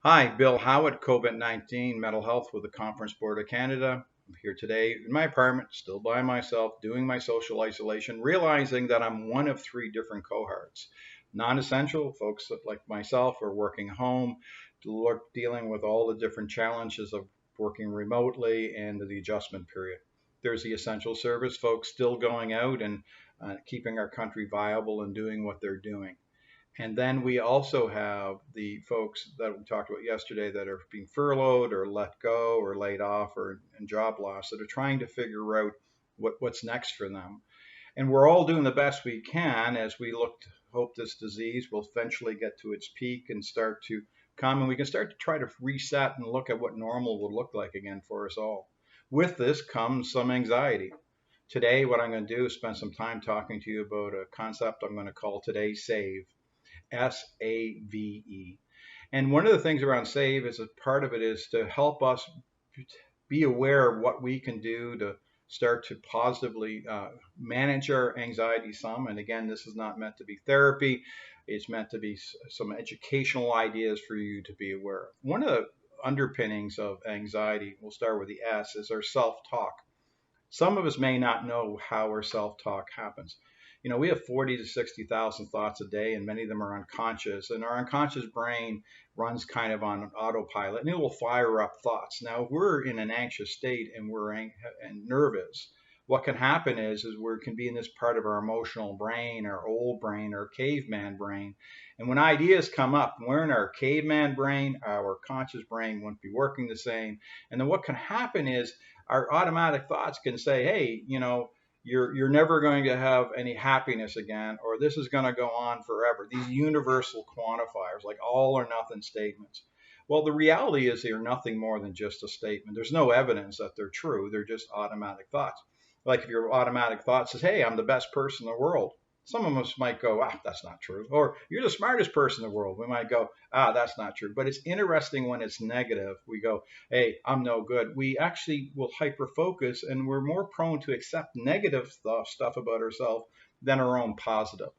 Hi, Bill Howatt, COVID-19 Mental Health with the Conference Board of Canada. I'm here today in my apartment, still by myself, doing my social isolation, realizing that I'm one of three different cohorts. Non-essential folks like myself are working home, dealing with all the different challenges of working remotely and the adjustment period. There's the essential service folks still going out and keeping our country viable and doing what they're doing. And then we also have the folks that we talked about yesterday that are being furloughed or let go or laid off or in job loss that are trying to figure out what's next for them. And we're all doing the best we can as we hope this disease will eventually get to its peak and start to come and we can start to try to reset and look at what normal would look like again for us all. With this comes some anxiety. Today, what I'm going to do is spend some time talking to you about a concept I'm going to call today SAVE. S-A-V-E. And one of the things around SAVE is a part of it is to help us be aware of what we can do to start to positively manage our anxiety some. And again, this is not meant to be therapy. It's meant to be some educational ideas for you to be aware of. One of the underpinnings of anxiety, we'll start with the S, is our self-talk. Some of us may not know how our self-talk happens. We have 40 to 60,000 thoughts a day, and many of them are unconscious. And our unconscious brain runs kind of on autopilot, and it will fire up thoughts. Now, if we're in an anxious state and we're nervous, what can happen is we can be in this part of our emotional brain, our old brain, our caveman brain. And when ideas come up, we're in our caveman brain, our conscious brain won't be working the same. And then what can happen is our automatic thoughts can say, hey, you're never going to have any happiness again, or this is going to go on forever. These universal quantifiers, like all or nothing statements. Well, the reality is they're nothing more than just a statement. There's no evidence that they're true. They're just automatic thoughts. Like if your automatic thought says, hey, I'm the best person in the world, some of us might go, that's not true. Or you're the smartest person in the world. We might go, that's not true. But it's interesting when it's negative. We go, hey, I'm no good. We actually will hyper focus and we're more prone to accept negative stuff about ourselves than our own positive.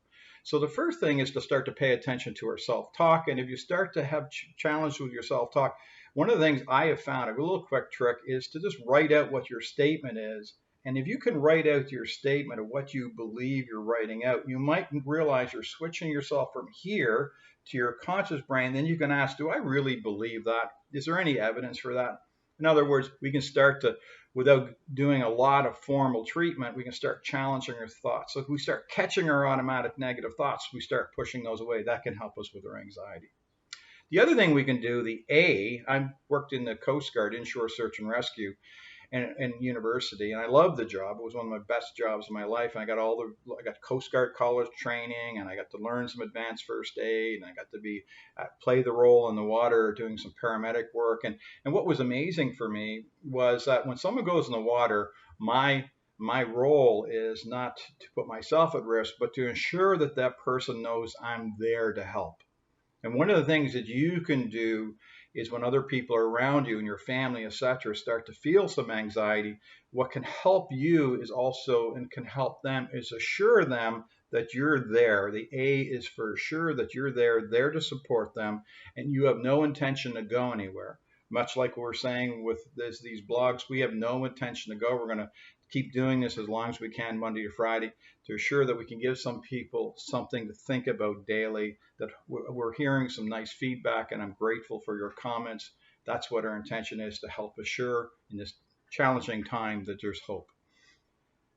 So the first thing is to start to pay attention to our self-talk. And if you start to have challenges with your self-talk, one of the things I have found, a little quick trick, is to just write out what your statement is. And if you can write out your statement of what you believe you're writing out, you might realize you're switching yourself from here to your conscious brain. Then you can ask, do I really believe that? Is there any evidence for that? In other words, we can start to, without doing a lot of formal treatment, we can start challenging our thoughts. So if we start catching our automatic negative thoughts, we start pushing those away. That can help us with our anxiety. The other thing we can do, the A, I worked in the Coast Guard, inshore search and rescue, and university, and I loved the job. It was one of my best jobs in my life. And I got Coast Guard college training, and I got to learn some advanced first aid, and I got to play the role in the water, doing some paramedic work. And what was amazing for me was that when someone goes in the water, my role is not to put myself at risk, but to ensure that that person knows I'm there to help. And one of the things that you can do is when other people are around you and your family, etc., start to feel some anxiety, what can help you is also, and can help them, is assure them that you're there. The A is for assure that you're there to support them, and you have no intention to go anywhere. Much like we're saying with these blogs, we have no intention to go. We're going to keep doing this as long as we can, Monday to Friday, to assure that we can give some people something to think about daily, that we're hearing some nice feedback, and I'm grateful for your comments. That's what our intention is, to help assure in this challenging time that there's hope.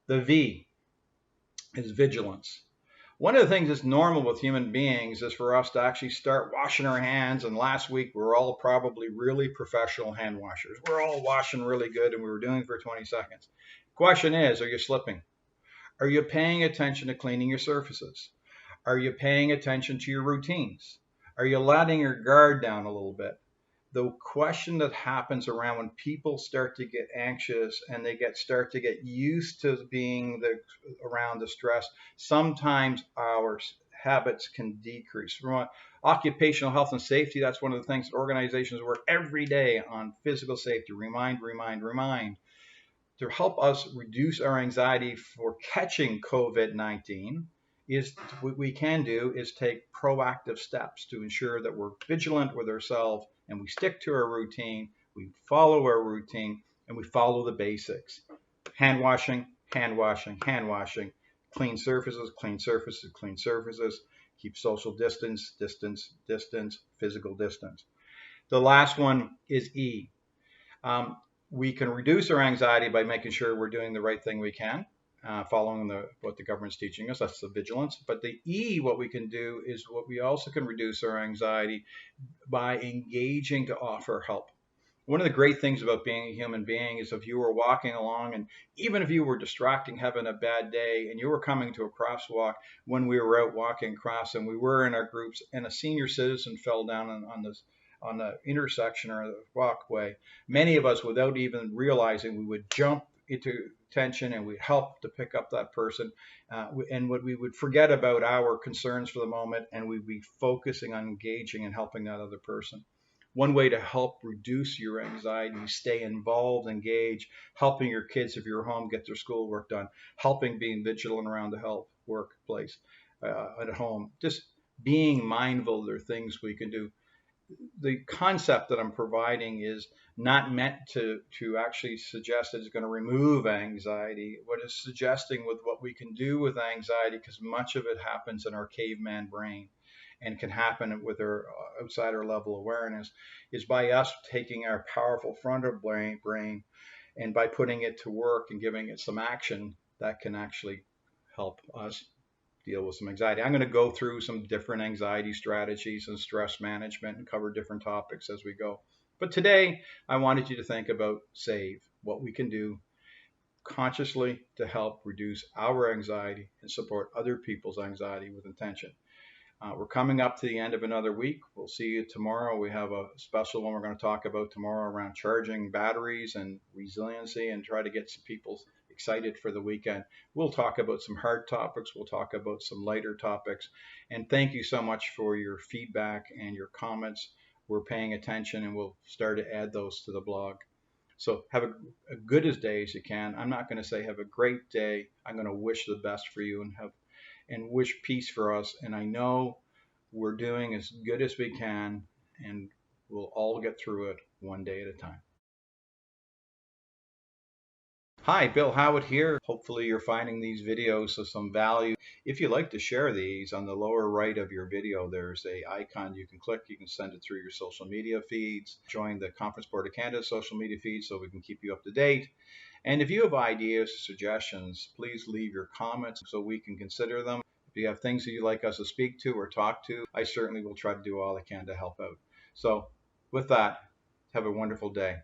The V is vigilance. One of the things that's normal with human beings is for us to actually start washing our hands. And last week, we were all probably really professional hand washers. We're all washing really good, and we were doing it for 20 seconds. Question is, are you slipping? Are you paying attention to cleaning your surfaces? Are you paying attention to your routines? Are you letting your guard down a little bit? The question that happens around when people start to get anxious and they start to get used to being around the stress, sometimes our habits can decrease. From occupational health and safety, that's one of the things that organizations work every day on: physical safety, remind, to help us reduce our anxiety for catching COVID-19. Is what we can do is take proactive steps to ensure that we're vigilant with ourselves and we stick to our routine, we follow our routine, and we follow the basics. Hand washing, hand washing, hand washing, clean surfaces, clean surfaces, clean surfaces, keep social distance, distance, distance, physical distance. The last one is E. Um, we can reduce our anxiety by making sure we're doing the right thing we can, following what the government's teaching us. That's the vigilance. But the E, what we can do is what we also can reduce our anxiety by engaging to offer help. One of the great things about being a human being is if you were walking along, and even if you were distracting, having a bad day, and you were coming to a crosswalk when we were out walking across, and we were in our groups, and a senior citizen fell down on the intersection or the walkway, many of us, without even realizing, we would jump into tension and we'd help to pick up that person. And what we would forget about our concerns for the moment, and we'd be focusing on engaging and helping that other person. One way to help reduce your anxiety, stay involved, engage, helping your kids if you're home get their schoolwork done, helping being vigilant around the health workplace, at home, just being mindful there are things we can do. The concept that I'm providing is not meant to actually suggest that it's going to remove anxiety. What it's suggesting with what we can do with anxiety, because much of it happens in our caveman brain and can happen with our outside our level awareness, is by us taking our powerful frontal brain and by putting it to work and giving it some action that can actually help us deal with some anxiety. I'm going to go through some different anxiety strategies and stress management and cover different topics as we go. But today, I wanted you to think about S.A.F.E, what we can do consciously to help reduce our anxiety and support other people's anxiety with intention. We're coming up to the end of another week. We'll see you tomorrow. We have a special one we're going to talk about tomorrow around charging batteries and resiliency, and try to get some people excited for the weekend. We'll talk about some hard topics. We'll talk about some lighter topics. And thank you so much for your feedback and your comments. We're paying attention, and we'll start to add those to the blog. So have a good as day as you can. I'm not going to say have a great day. I'm going to wish the best for you and wish peace for us. And I know we're doing as good as we can, and we'll all get through it one day at a time. Hi, Bill Howatt here. Hopefully you're finding these videos of some value. If you'd like to share these, on the lower right of your video, there's a icon you can click. You can send it through your social media feeds. Join the Conference Board of Canada social media feed so we can keep you up to date. And if you have ideas, suggestions, please leave your comments so we can consider them. If you have things that you'd like us to speak to or talk to, I certainly will try to do all I can to help out. So with that, have a wonderful day.